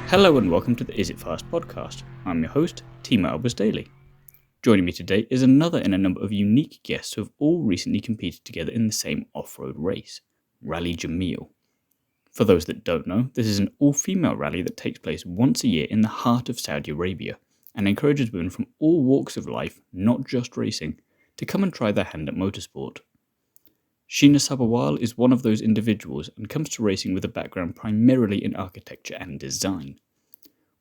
Hello and welcome to the Is It Fast podcast. I'm your host, Tima Albers Daly. Joining me today is another in a number of unique guests who have all recently competed together in the same off-road race, Rally Jameel. For those that don't know, this is an all-female rally that takes place once a year in the heart of Saudi Arabia and encourages women from all walks of life, not just racing, to come and try their hand at motorsport. Sheena Sabharwal is one of those individuals and comes to racing with a background primarily in architecture and design.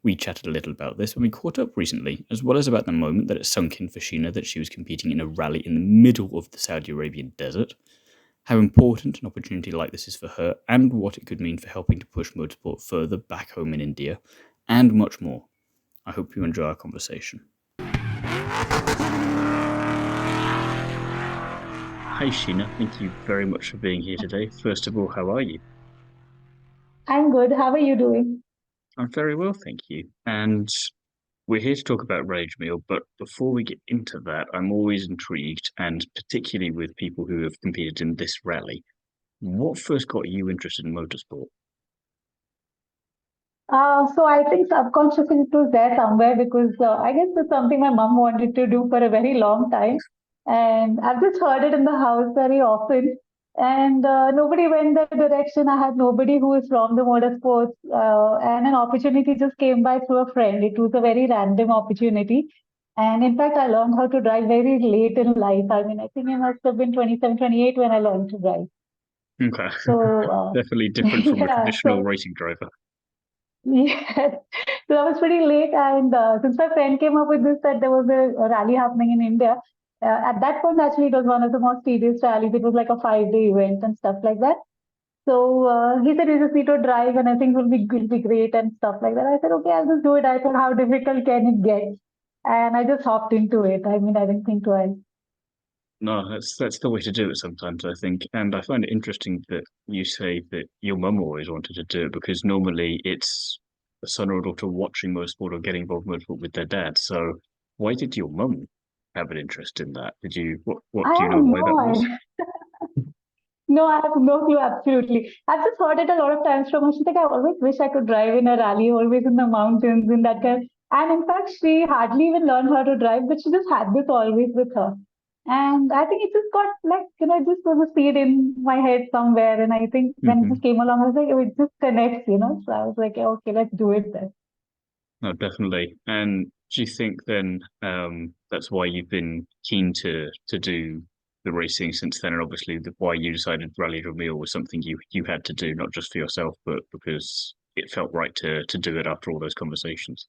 We chatted a little about this when we caught up recently, as well as about the moment that it sunk in for Sheena that she was competing in a rally in the middle of the Saudi Arabian desert, how important an opportunity like this is for her, and what it could mean for helping to push motorsport further back home in India, and much more. I hope you enjoy our conversation. Hi Sheena, thank you very much for being here today. First of all, how are you? I'm good. How are you doing? I'm very well, thank you. And we're here to talk about Rage Meal, but before we get into that, I'm always intrigued, and particularly with people who have competed in this rally, what first got you interested in motorsport? So I think subconsciously it was there somewhere because I guess it's something my mom wanted to do for a very long time, and I've just heard it in the house very often. And nobody went that direction. I had nobody who is from the motorsports, and an opportunity just came by through a friend. It was a very random opportunity, and in fact, I learned how to drive very late in life. I mean, I think I must have been 27, 28 when I learned to drive. Okay, So definitely different from a yeah, traditional so racing driver. yes. So I was pretty late, and since my friend came up with this that there was a rally happening in India, at that point actually it was one of the most tedious rallies. It was like a 5 day event and stuff like that. So he said we just need to drive, and I think will be great and stuff like that. I said okay, I'll just do it. I thought how difficult can it get, and I just hopped into it. I mean I didn't think twice. No, that's the way to do it sometimes, I think. And I find it interesting that you say that your mum always wanted to do it because normally it's a son or a daughter watching motorsport or getting involved in motorsport with their dad. So why did your mum have an interest in that? Did you what I do you know have why that no was? idea. No, I have no clue, absolutely. I've just heard it a lot of times from her. She's like, I always wish I could drive in a rally, always in the mountains, in that kind. And in fact, she hardly even learned how to drive, but she just had this always with her. And I think it just got like, it just was a seed in my head somewhere. And I think when it just Hmm. came along, I was like, oh, it just connects. So I was like, yeah, okay, let's do it then. No, definitely. And do you think then that's why you've been keen to do the racing since then, and obviously why you decided Rally Meal was something you had to do, not just for yourself, but because it felt right to do it after all those conversations.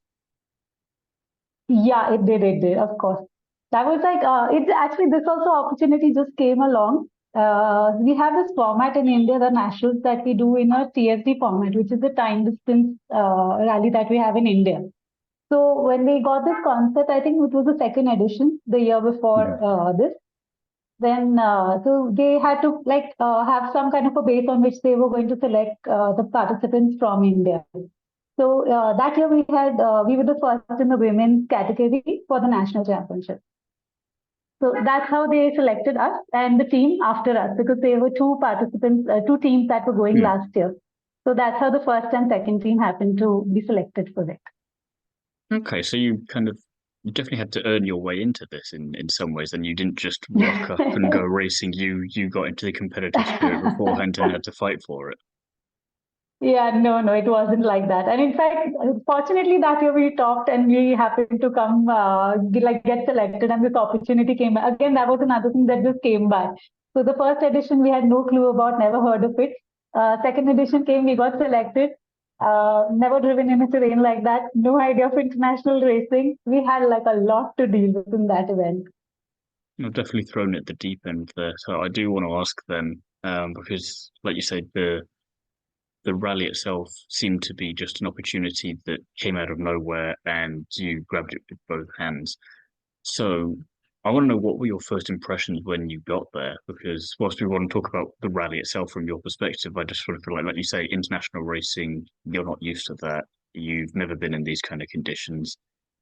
Yeah, it did, of course. That was like, it actually, this also opportunity just came along. We have this format in India, the nationals that we do in a TSD format, which is the time distance rally that we have in India. So when we got this concept, I think it was the second edition, the year before Mhm. this. Then, so they had to like have some kind of a base on which they were going to select the participants from India. So that year we were the first in the women's category for the national championship. So that's how they selected us and the team after us because there were two participants, two teams that were going Hmm. last year. So that's how the first and second team happened to be selected for it. Okay, so you definitely had to earn your way into this in some ways, and you didn't just rock up and go racing. You got into the competitive spirit beforehand and had to fight for it. Yeah, no, no, it wasn't like that. And in fact, fortunately, that year we talked and we happened to come, get selected, and this opportunity came by. Again, that was another thing that just came by. So the first edition we had no clue about, never heard of it. Second edition came, we got selected. Never driven in a terrain like that. No idea of international racing. We had like a lot to deal with in that event. I've definitely thrown it at the deep end there. So I do want to ask then, because like you said, the rally itself seemed to be just an opportunity that came out of nowhere and you grabbed it with both hands. So I want to know what were your first impressions when you got there? Because whilst we want to talk about the rally itself from your perspective, I just sort of feel like you say, international racing, you're not used to that. You've never been in these kind of conditions.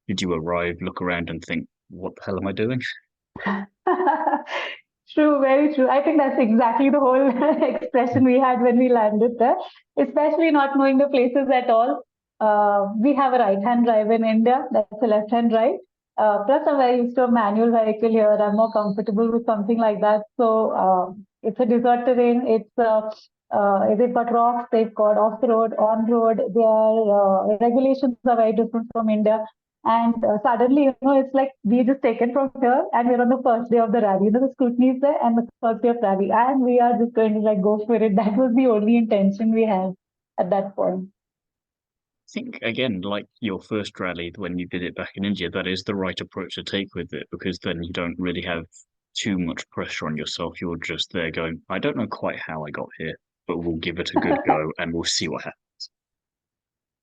Did you arrive, look around and think, what the hell am I doing? True, very true. I think that's exactly the whole expression we had when we landed there, especially not knowing the places at all. we have a right-hand drive in India. That's a left-hand drive. Plus, I'm very used to a manual vehicle here. I'm more comfortable with something like that. So it's a desert terrain. They've got rocks. They've got off-road, on-road. Their regulations are very different from India. And suddenly, it's like we just taken from here, and we're on the first day of the rally. The scrutiny is there, and the first day of rally, and we are just going to like go for it. That was the only intention we had at that point. I think again, like your first rally when you did it back in India, that is the right approach to take with it because then you don't really have too much pressure on yourself. You're just there going, I don't know quite how I got here, but we'll give it a good go and we'll see what happens.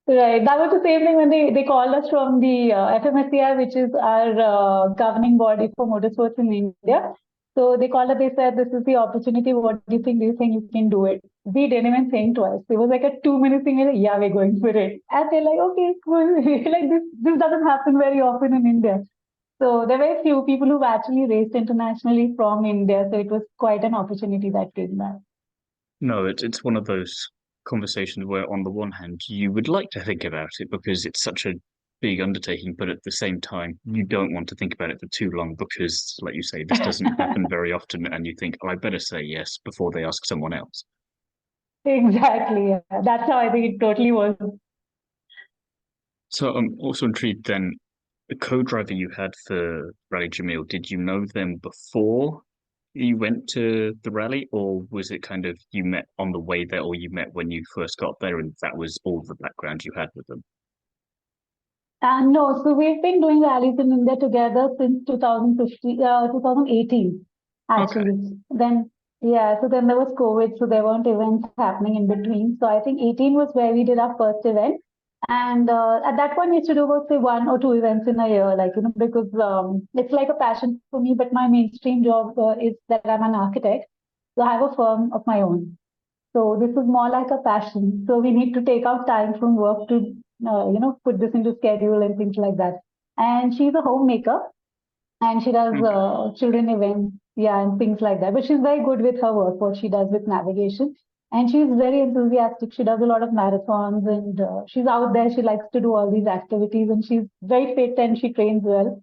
Right. That was the same thing when they called us from the FMSCI, which is our governing body for motorsports in India. So they called us, they said, this is the opportunity. What do you think? Do you think you can do it? We didn't even think twice. It was like a 2 minute thing. Like, yeah, we're going for it. And they're like, okay, cool. Like this doesn't happen very often in India. So there were a few people who've actually raced internationally from India. So it was quite an opportunity that came back. No, it's one of those conversations where, on the one hand, you would like to think about it because it's such a big undertaking, but at the same time, you don't want to think about it for too long because, like you say, this doesn't happen very often, and you think, oh, I better say yes before they ask someone else. Exactly. Yeah. That's how I think it totally was. So I'm also intrigued then, the co-driver you had for Rally Jameel, did you know them before you went to the rally, or was it kind of you met on the way there, or you met when you first got there, and that was all the background you had with them? No, so we've been doing rallies in India together since 2018, Okay. actually. Then, yeah, so then there was COVID, so there weren't events happening in between. So I think 18 was where we did our first event. And at that point, we used to do about, say, 1 or 2 events in a year, like, because it's like a passion for me, but my mainstream job is that I'm an architect. So I have a firm of my own. So this is more like a passion. So we need to take out time from work to, put this into schedule and things like that. And she's a homemaker and she does Okay. children events, yeah, and things like that. But she's very good with her work, what she does with navigation. And she's very enthusiastic. She does a lot of marathons and she's out there. She likes to do all these activities and she's very fit and she trains well.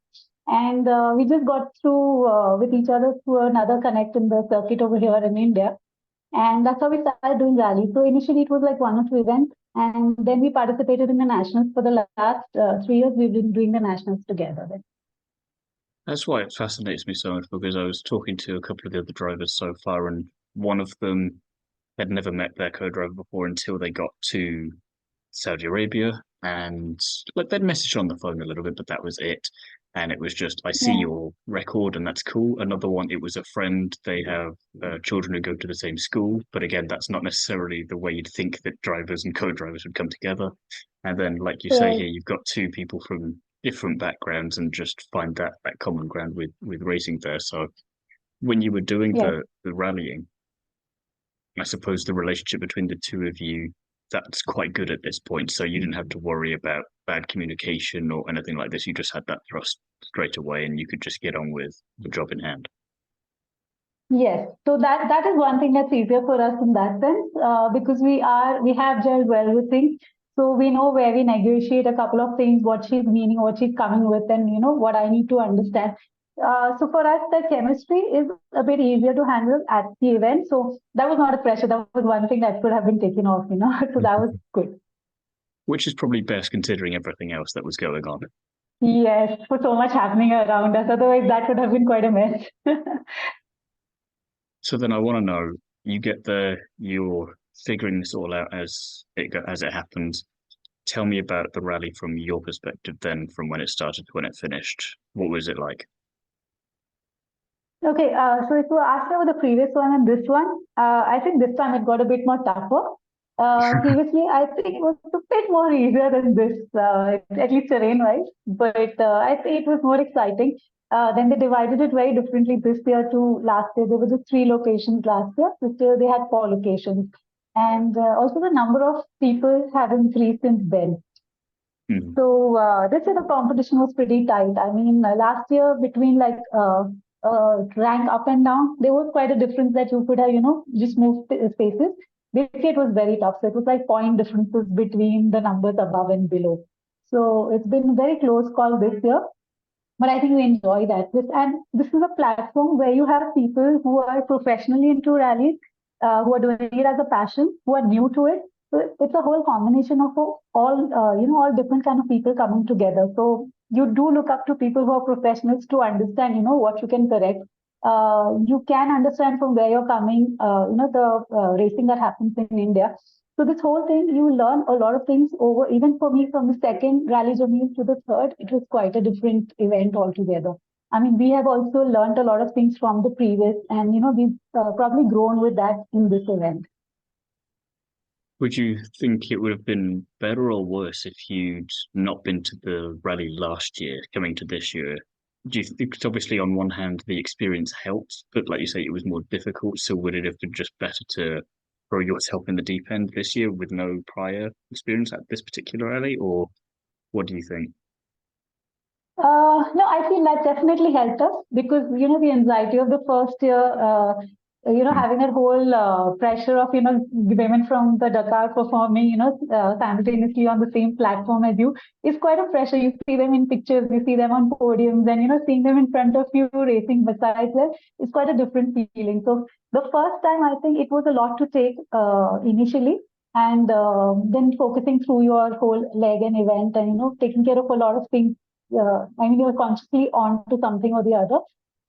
And we just got through with each other through another connect in the circuit over here in India. And that's how we started doing rallies. So initially it was like 1 or 2 events, and then we participated in the nationals for the last 3 years. We've been doing the nationals together. Then. That's why it fascinates me so much because I was talking to a couple of the other drivers so far, and one of them had never met their co-driver before until they got to Saudi Arabia, and like they'd messaged on the phone a little bit, but that was it. And it was just, I see Yeah. your record, and that's cool. Another one, it was a friend. They have children who go to the same school, but again, that's not necessarily the way you'd think that drivers and co-drivers would come together. And then, like you say So here, you've got two people from different backgrounds, and just find that common ground with racing there. So when you were doing yes, the rallying, I suppose the relationship between the two of you, that's quite good at this point. So you didn't have to worry about bad communication or anything like this. You just had that thrust straight away and you could just get on with the job in hand. yes. So that is one thing that's easier for us in that sense because we have gelled well with things. So we know where we negotiate a couple of things, what she's meaning, what she's coming with, and what I need to understand. So for us, the chemistry is a bit easier to handle at the event. So that was not a pressure. That was one thing that could have been taken off. So that was good. Which is probably best considering everything else that was going on. Yes, for so much happening around us. Otherwise, that would have been quite a mess. So then I want to know, you get there, you're figuring this all out as it happens. Tell me about the rally from your perspective then, from when it started to when it finished. What was it like? Okay, so if you ask about the previous one and this one, I think this time it got a bit more tougher. Previously, I think it was a bit more easier than this, at least terrain-wise. But I think it was more exciting. Then they divided it very differently this year to last year. There were just 3 locations last year. This year they had 4 locations, and also the number of people have increased since then. Hmm. So this year the competition was pretty tight. I mean, last year between like rank up and down, there was quite a difference that you could have, just moved spaces. This year it was very tough. So it was like point differences between the numbers above and below. So it's been a very close call this year, but I think we enjoy that. This is a platform where you have people who are professionally into rallies, who are doing it as a passion, who are new to it. So it's a whole combination of all all different kind of people coming together. So you do look up to people who are professionals to understand what you can correct. You can understand from where you're coming. The racing that happens in India. So this whole thing, you learn a lot of things over, even for me, from the second Rally Jameel to the third, it was quite a different event altogether. I mean, we have also learned a lot of things from the previous, and we've probably grown with that in this event. Would you think it would have been better or worse if you'd not been to the rally last year, coming to this year? Do you think, 'cause obviously, on one hand, the experience helped, but like you say, it was more difficult. So would it have been just better to throw yourself in the deep end this year with no prior experience at this particular rally, or what do you think? No, I feel that definitely helped us because the anxiety of the first year, Hmm. having that whole pressure of the women from the Dakar performing, simultaneously on the same platform as you is quite a pressure. You see them in pictures, you see them on podiums, and seeing them in front of you racing besides them is quite a different feeling. So the first time, I think it was a lot to take initially. And then focusing through your whole leg and event, and taking care of a lot of things. I mean, you're consciously on to something or the other.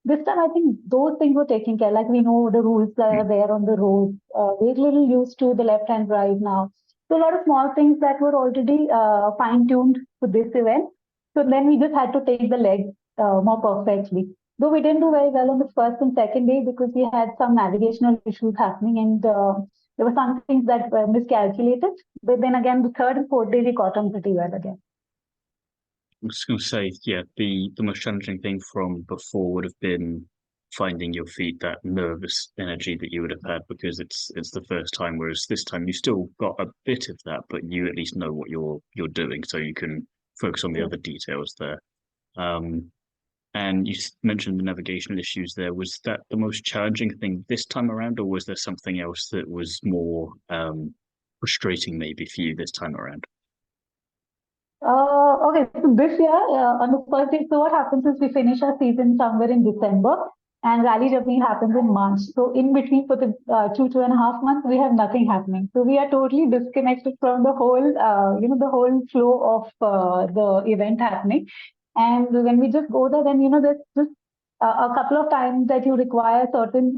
This time, I think those things were taken care. Like we know the rules that are there on the road. We're a little used to the left and right now. So a lot of small things that were already fine tuned for this event. So then we just had to take the leg more perfectly. Though we didn't do very well on the first and second day because we had some navigational issues happening, and there were some things that were miscalculated. But then again, the third and fourth day we caught on pretty well again. I was going to say, yeah, the most challenging thing from before would have been finding your feet, that nervous energy that you would have had because it's the first time, whereas this time you still got a bit of that, but you at least know what you're doing, so you can focus on the other details there. Um, and you mentioned the navigational issues there. Was that the most challenging thing this time around, or was there something else that was more frustrating maybe for you this time around? Okay, so this year, on the first day, so what happens is we finish our season somewhere in December, and Rally Jumping happens in March. So in between, for the 2.5 months, we have nothing happening. So we are totally disconnected from the whole, the whole flow of the event happening. And when we just go there, then there's just a couple of times that you require certain,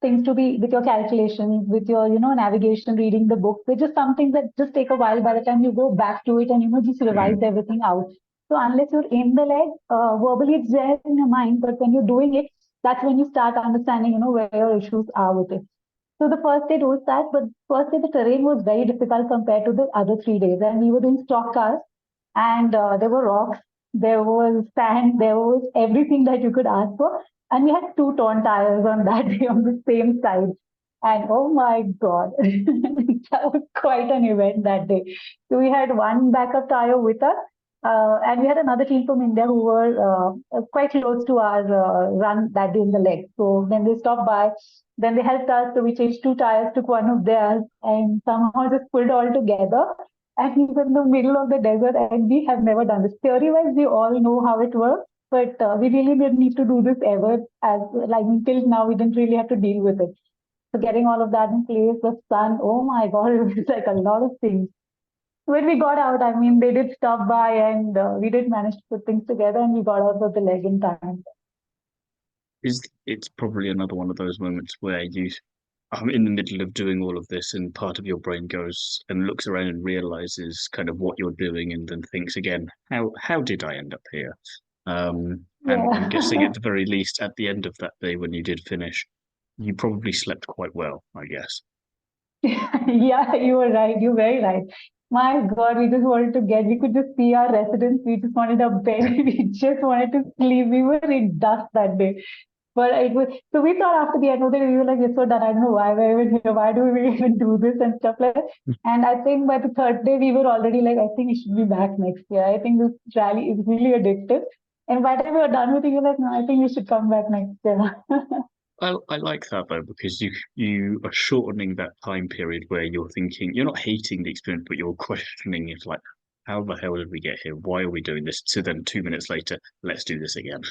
things to be with your calculations, with your, navigation, reading the book. They're just something that just take a while by the time you go back to it and, just revise Mhm. everything out. So unless you're in the leg, verbally it's there in your mind, but when you're doing it, that's when you start understanding, where your issues are with it. So the first day was that, but first day the terrain was very difficult compared to the other 3 days. And we were doing stock cars, and there were rocks, there was sand, there was everything that you could ask for. And we had two torn tires on that day on the same side. And oh my God, that was quite an event that day. So we had one backup tire with us, and we had another team from India who were quite close to our run that day in the leg. So then they stopped by, then they helped us. So we changed two tires, took one of theirs, and somehow just pulled all together. And he's in the middle of the desert, and we have never done this. Theory wise, we all know how it works, but we really didn't need to do this ever. As like until now, we didn't really have to deal with it. So getting all of that in place, the sun, oh my God, it was like a lot of things. When we got out, I mean, they did stop by, and we did manage to put things together, and we got out of the leg in time. Is it's probably another one of those moments where I'm in the middle of doing all of this, and part of your brain goes and looks around and realizes kind of what you're doing, and then thinks again, how did I end up here? And I'm guessing Yeah. at the very least, at the end of that day when you did finish, you probably slept quite well, I guess. Yeah, you were right. You're very right. My God, we just wanted to get, we could just see our residence. We just wanted a bed. We just wanted to sleep. We were in dust that day. But it was, so we thought after the end of the day, we were like, we're so done. I don't know why we're even here. Why do we even do this and stuff like that? And I think by the third day, we were already like, I think we should be back next year. I think this rally is really addictive. And by the time we were done with it, we were like, no, I think we should come back next year. I like that though because you are shortening that time period where you're thinking you're not hating the experience, but you're questioning it like, how the hell did we get here? Why are we doing this? So then 2 minutes later, let's do this again.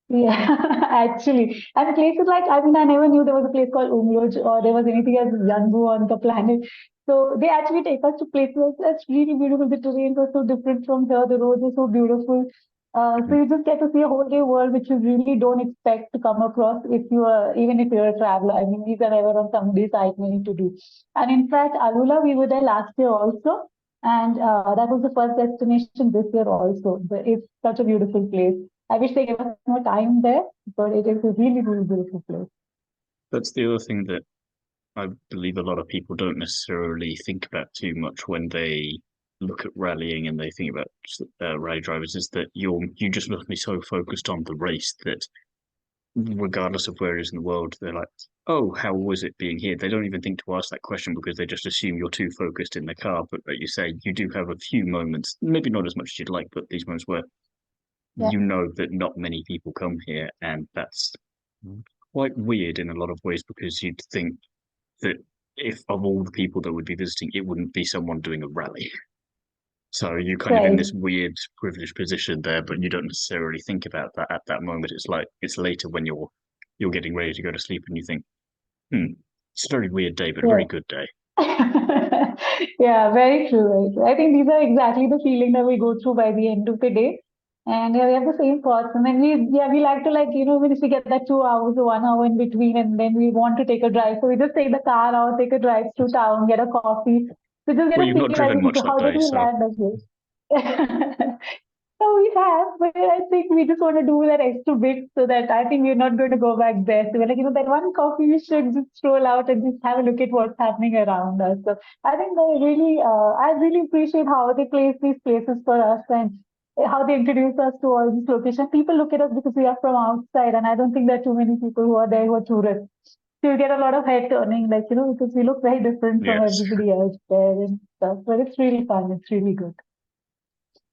Yeah, actually. And places like, I mean, I never knew there was a place called Umroj or there was anything as Yanbu on the planet. So they actually take us to places that's really beautiful. The terrains are so different from here. The roads are so beautiful. So you just get to see a whole new world which you really don't expect to come across if you are, even if you're a traveler. I mean, these are never on somebody's itinerary to do. And in fact, Alula, we were there last year also. And that was the first destination this year also. But it's such a beautiful place. I wish they gave us more time there, but it is a really, really beautiful place. That's the other thing that I believe a lot of people don't necessarily think about too much when they look at rallying and they think about rally drivers is that you just must be so focused on the race that regardless of where it is in the world, they're like, oh, how was it being here? They don't even think to ask that question because they just assume you're too focused in the car. But like you say, you do have a few moments, maybe not as much as you'd like, but these moments where Yeah, you know that not many people come here, and that's quite weird in a lot of ways because you'd think that if of all the people that would be visiting, it wouldn't be someone doing a rally. So you're kind of in right. this weird privileged position there, but you don't necessarily think about that at that moment. It's like it's later when you're getting ready to go to sleep and you think, hmm, it's a very weird day, but a very Yeah. good day. Yeah, very true. Very true. I think these are exactly the feeling that we go through by the end of the day. And yeah, we have the same thoughts. And then we like to like, when if we get that 2 hours or 1 hour in between and then we want to take a drive. So we just take the car out, take a drive through town, get a coffee. So just get Well, a you've not feel like, driven much that how did day, we so land this? So we have, but I think we just want to do that extra bit so that I think we're not going to go back there. So we're like, that one coffee we should just stroll out and just have a look at what's happening around us. So I think I really appreciate how they place these places for us and how they introduce us to all these locations. People look at us because we are from outside, and I don't think there are too many people who are there who are tourists. So you get a lot of head turning, like, because we look very different from yes. everybody else there and stuff. But it's really fun. It's really good.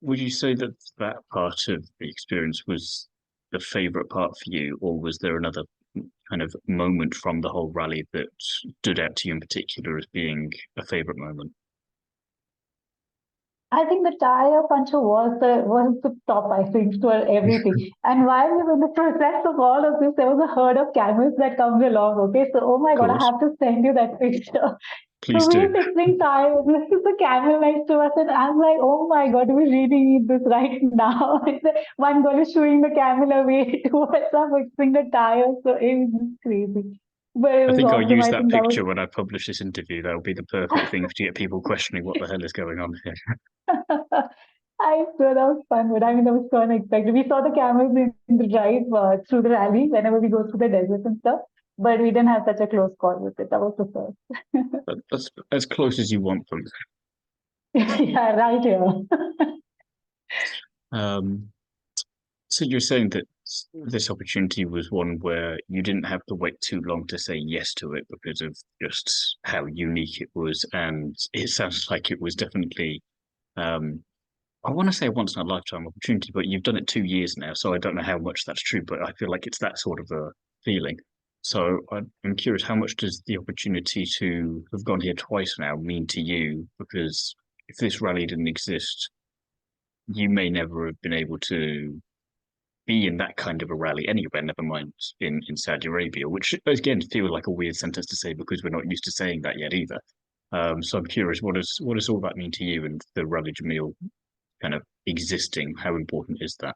Would you say that that part of the experience was the favorite part for you, or was there another kind of moment from the whole rally that stood out to you in particular as being a favorite moment? I think the tire puncher was the top, I think, for everything. And while we were in the process of all of this, there was a herd of camels that comes along. Okay, so oh my Of god, I course, have to send you that picture. So please we do. were fixing tires. This is the camel next to us, and I'm like, oh my god, do we really need this right now? And the one girl is shooing the camel away towards us, fixing the tires. So it was just crazy, but it I was think I'll awesome. use I that think that was picture when I publish this interview. That'll be the perfect thing to get people questioning what the hell is going on here. I swear that was fun, but I mean, that was so unexpected. We saw the camels in the drive through the rally whenever we go through the desert and stuff, but we didn't have such a close call with it. That was the first. But that's as close as you want them. Yeah, right here. Um, so you're saying that this opportunity was one where you didn't have to wait too long to say yes to it because of just how unique it was, and it sounds like it was definitely um, I want to say a once in a lifetime opportunity, but you've done it 2 years now, so I don't know how much that's true, but I feel like it's that sort of a feeling. So I'm curious, how much does the opportunity to have gone here twice now mean to you? Because if this rally didn't exist, you may never have been able to be in that kind of a rally anywhere, never mind in Saudi Arabia, which again feels like a weird sentence to say because we're not used to saying that yet either. So I'm curious, what does all that mean to you and the Rally Jameel kind of existing? How important is that?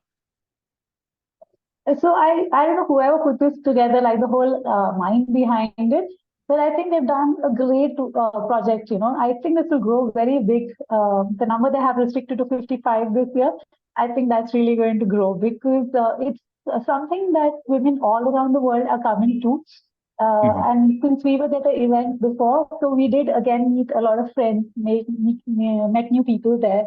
So I don't know whoever put this together, like the whole mind behind it, but I think they've done a great project. I think this will grow very big. The number they have restricted to 55 this year, I think that's really going to grow because it's something that women all around the world are coming to. Hmm. And since we were at the event before, so we did again meet a lot of friends, met new people there,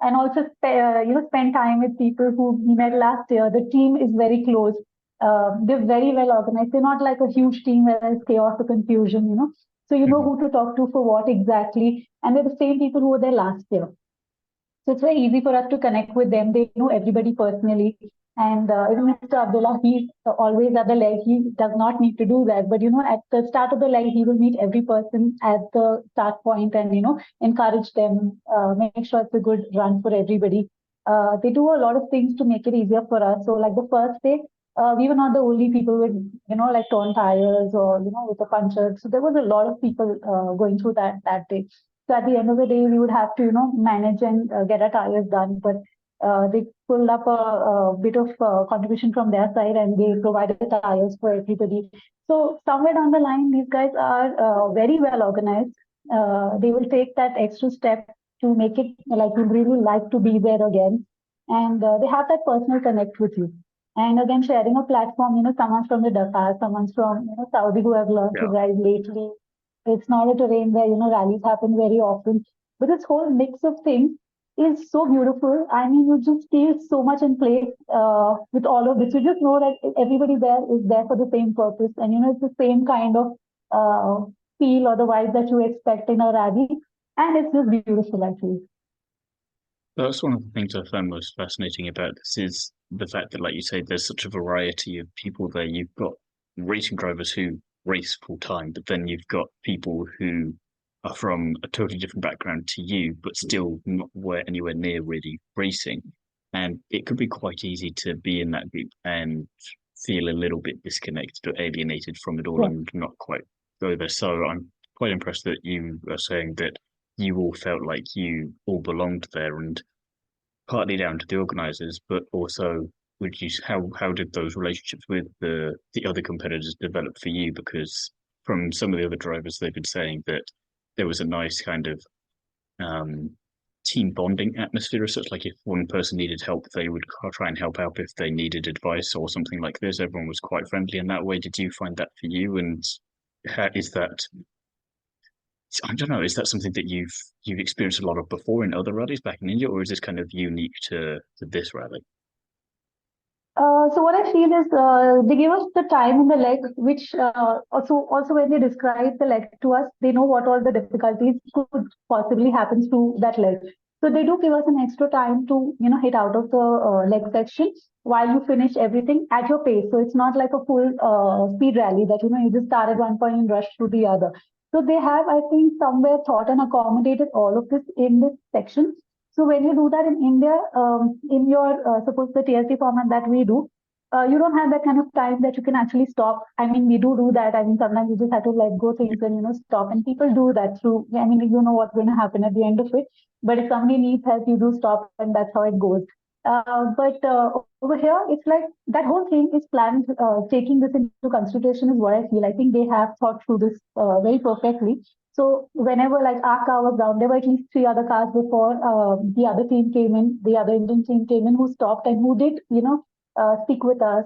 and also spend time with people who we met last year. The team is very close. They're very well organized. They're not like a huge team where there's chaos or confusion. So you know Hmm. who to talk to for what exactly, and they're the same people who were there last year. So it's very easy for us to connect with them. They know everybody personally. And even Mr. Abdullah, he's always at the leg. He does not need to do that. But, at the start of the leg, he will meet every person at the start point and, encourage them, make sure it's a good run for everybody. They do a lot of things to make it easier for us. So, like the first day, we were not the only people with, like torn tires or, with a puncture. So there was a lot of people going through that day. So at the end of the day, we would have to, manage and get our tires done. But they pulled up a bit of contribution from their side and they provided tires for everybody. So somewhere down the line, these guys are very well organized. They will take that extra step to make it like you really like to be there again. And they have that personal connect with you. And again, sharing a platform, someone's from the Dakar, someone's from, Saudi who have learned to Yeah. drive lately. It's not a terrain where, rallies happen very often. But this whole mix of things is so beautiful. I mean, you just feel so much in place with all of this. You just know that everybody there is there for the same purpose. And, it's the same kind of uh, feel or the vibe that you expect in a rally. And it's just beautiful, I feel. That's one of the things I found most fascinating about this is the fact that, like you say, there's such a variety of people there. You've got racing drivers who race full time, but then you've got people who are from a totally different background to you, but still not anywhere near really racing. And it could be quite easy to be in that group and feel a little bit disconnected or alienated from it all Yeah. and not quite go there. So I'm quite impressed that you are saying that you all felt like you all belonged there, and partly down to the organizers, but also would you how did those relationships with the other competitors develop for you? Because from some of the other drivers, they've been saying that there was a nice kind of um, team bonding atmosphere as such. Like if one person needed help, they would try and help out. If they needed advice or something like this, everyone was quite friendly in that way. Did you find that for you? And is that I don't know. Is that something that you've experienced a lot of before in other rallies back in India, or is this kind of unique to this rally? So what I feel is they give us the time in the leg, which also when they describe the leg to us, they know what all the difficulties could possibly happen to that leg. So they do give us an extra time to hit out of the leg section while you finish everything at your pace. So it's not like a full speed rally that you just start at one point and rush to the other. So they have, I think, somewhere thought and accommodated all of this in this section. So when you do that in India, in your suppose the TLC format that we do, you don't have that kind of time that you can actually stop. I mean, we do that. I mean, sometimes you just have to let go things and stop. And people do that through. I mean, you know what's going to happen at the end of it. But if somebody needs help, you do stop, and that's how it goes. But over here, it's like that whole thing is planned. Taking this into consideration is what I feel. I think they have thought through this very perfectly. So whenever like our car was down, there were at least three other cars before the other team came in, the other Indian team came in, who stopped and who did, stick with us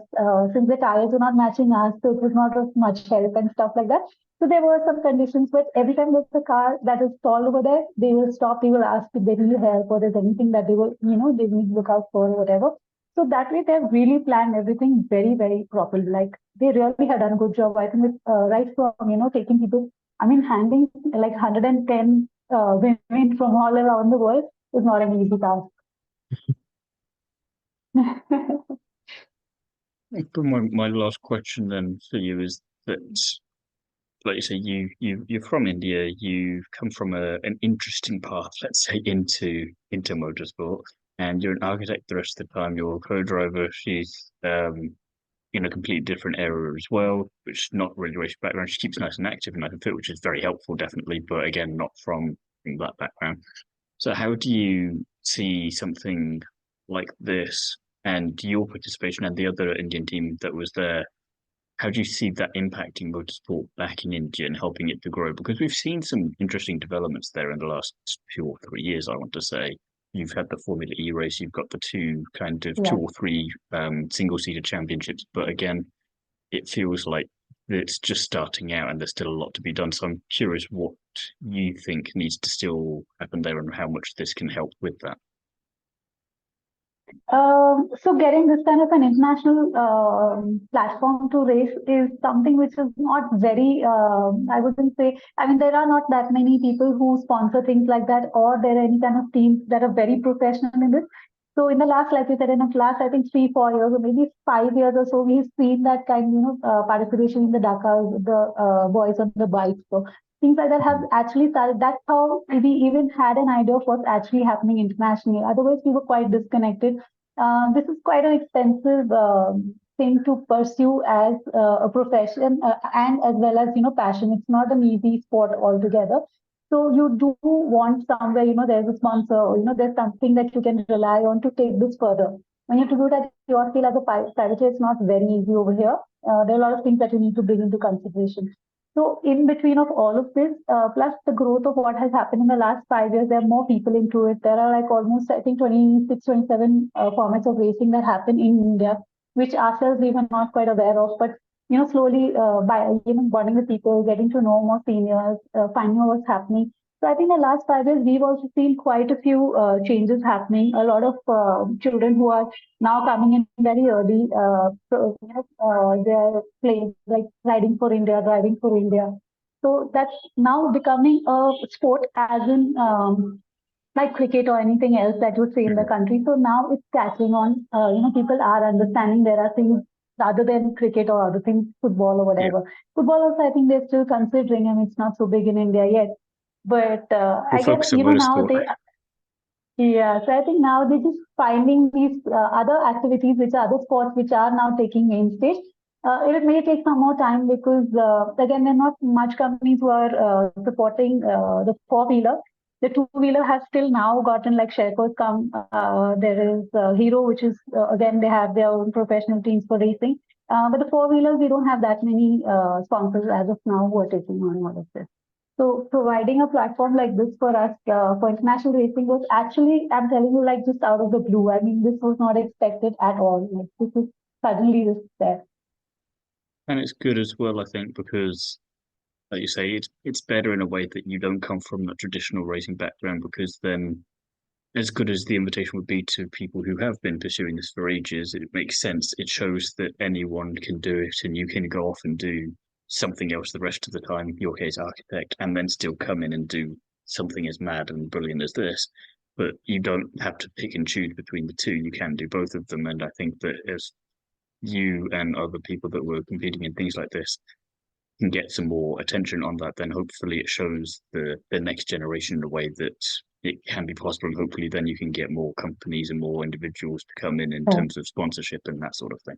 since the tires were not matching us, so it was not of much help and stuff like that. So there were some conditions, but every time there's a car that is stalled over there, they will stop, they will ask if they need help or there's anything that they will, they need to look out for or whatever. So that way they've really planned everything very, very properly. Like they really had done a good job. I think with right from, taking people, I mean, handling like 110 women from all around the world is not an easy task. But my last question then for you is that, like you say, you're from India, you've come from an interesting path, let's say, into motorsport, and you're an architect the rest of the time. Your co-driver, she's in a completely different area as well, which is not really race background. She keeps nice and active and nice and fit, which is very helpful, definitely. But again, not from that background. So how do you see something like this and your participation and the other Indian team that was there? How do you see that impacting motorsport back in India and helping it to grow? Because we've seen some interesting developments there in the last 2 or 3 years, I want to say. You've had the Formula E race, you've got the two kind of two Yeah. or three single-seater championships, but again, it feels like it's just starting out and there's still a lot to be done. So I'm curious what you think needs to still happen there and how much this can help with that. So getting this kind of an international platform to race is something which is not very, I wouldn't say, I mean, there are not that many people who sponsor things like that, or there are any kind of teams that are very professional in this. So in the last, like you said, in the last, I think 3, 4 years or maybe 5 years or so, we've seen that kind, participation in the Dakar, the boys on the bikes. So things like that have Mhm. actually started. That's how we even had an idea of what's actually happening internationally. Otherwise, we were quite disconnected. This is quite an expensive thing to pursue as a profession and as well as passion. It's not an easy sport altogether. So you do want somewhere, there's a sponsor, or, there's something that you can rely on to take this further. When you have to do it at your scale as a private, it's not very easy over here. There are a lot of things that you need to bring into consideration. So in between of all of this, plus the growth of what has happened in the last 5 years, there are more people into it. There are like almost, I think, 26, 27 formats of racing that happen in India, which ourselves we were not quite aware of. But slowly by bonding with people, getting to know more seniors, finding out what's happening. So I think the last 5 years we've also seen quite a few changes happening. A lot of children who are now coming in very early. So, they're playing like riding for India, driving for India. So that's now becoming a sport, as in like cricket or anything else that you would say in the Mhm. country. So now it's catching on. People are understanding there are things other than cricket or other things, football or Yeah. whatever. Football also, I think they're still considering, and it's not so big in India yet. But We'll I guess focus on now motorsport. they yeah, so I think now they're just finding these other activities, which are other sports, which are now taking main stage. It may take some more time because, again, there are not much companies who are supporting the four-wheeler. The two-wheeler has still now gotten like Sherco's come. There is Hero, which is, again, they have their own professional teams for racing. But the four-wheelers, we don't have that many sponsors as of now who are taking on all of this. So providing a platform like this for us for international racing was actually, I'm telling you, like just out of the blue. I mean, this was not expected at all. Like, this is suddenly this there. And it's good as well, I think, because like you say, it's better in a way that you don't come from that traditional racing background because then as good as the invitation would be to people who have been pursuing this for ages, it makes sense. It shows that anyone can do it and you can go off and do something else the rest of the time, your case architect, and then still come in and do something as mad and brilliant as this. But you don't have to pick and choose between the two. You can do both of them. And I think that as you and other people that were competing in things like this can get some more attention on that, then hopefully it shows the next generation in a way that it can be possible, and hopefully then you can get more companies and more individuals to come in Right, terms of sponsorship and that sort of thing.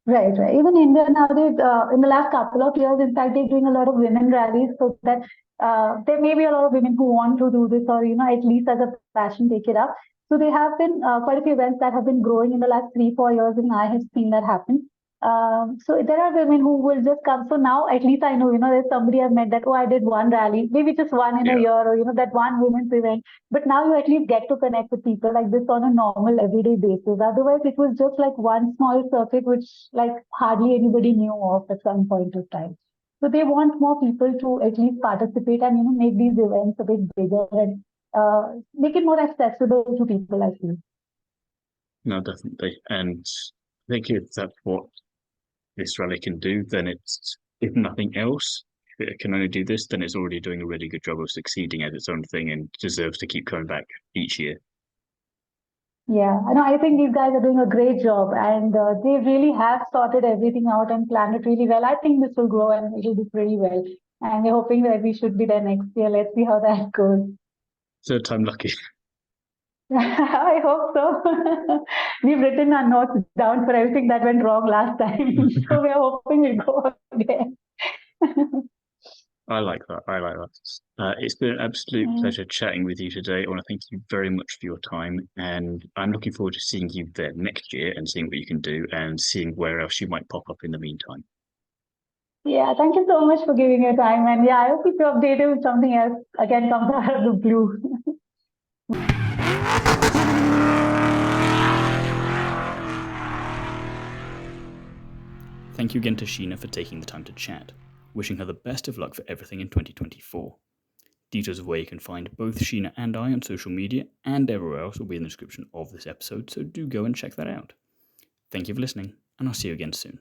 right, right. Even India now, in the last couple of years, in fact, they're doing a lot of women rallies so that there may be a lot of women who want to do this or, at least as a passion, take it up. So there have been quite a few events that have been growing in the last 3, 4 years, and I have seen that happen. So there are women who will just come. So now at least I know, there's somebody I've met that, oh, I did one rally, maybe just one in a Yeah. year, or, that one women's event. But now you at least get to connect with people like this on a normal everyday basis. Otherwise, it was just like one small circuit, which like hardly anybody knew of at some point of time. So they want more people to at least participate and, make these events a bit bigger and make it more accessible to people, I feel. No, definitely. And I think if that's what this rally can do, then it's, if nothing else, if it can only do this, then it's already doing a really good job of succeeding as its own thing and deserves to keep coming back each year. Yeah, I know. I think these guys are doing a great job, and they really have sorted everything out and planned it really well. I think this will grow and it'll do pretty well. And we're hoping that we should be there next year. Let's see how that goes. Third time lucky. I hope so. We've written our notes down for everything that went wrong last time, so we're hoping we'll go again. I like that. I like that. It's been an absolute Mm. pleasure chatting with you today. I want to thank you very much for your time, and I'm looking forward to seeing you there next year and seeing what you can do and seeing where else you might pop up in the meantime. Yeah, thank you so much for giving your time. And yeah, I'll keep you updated if something else again comes out of the blue. Thank you again to Sheena for taking the time to chat. Wishing her the best of luck for everything in 2024. Details of where you can find both Sheena and I on social media and everywhere else will be in the description of this episode, so do go and check that out. Thank you for listening, and I'll see you again soon.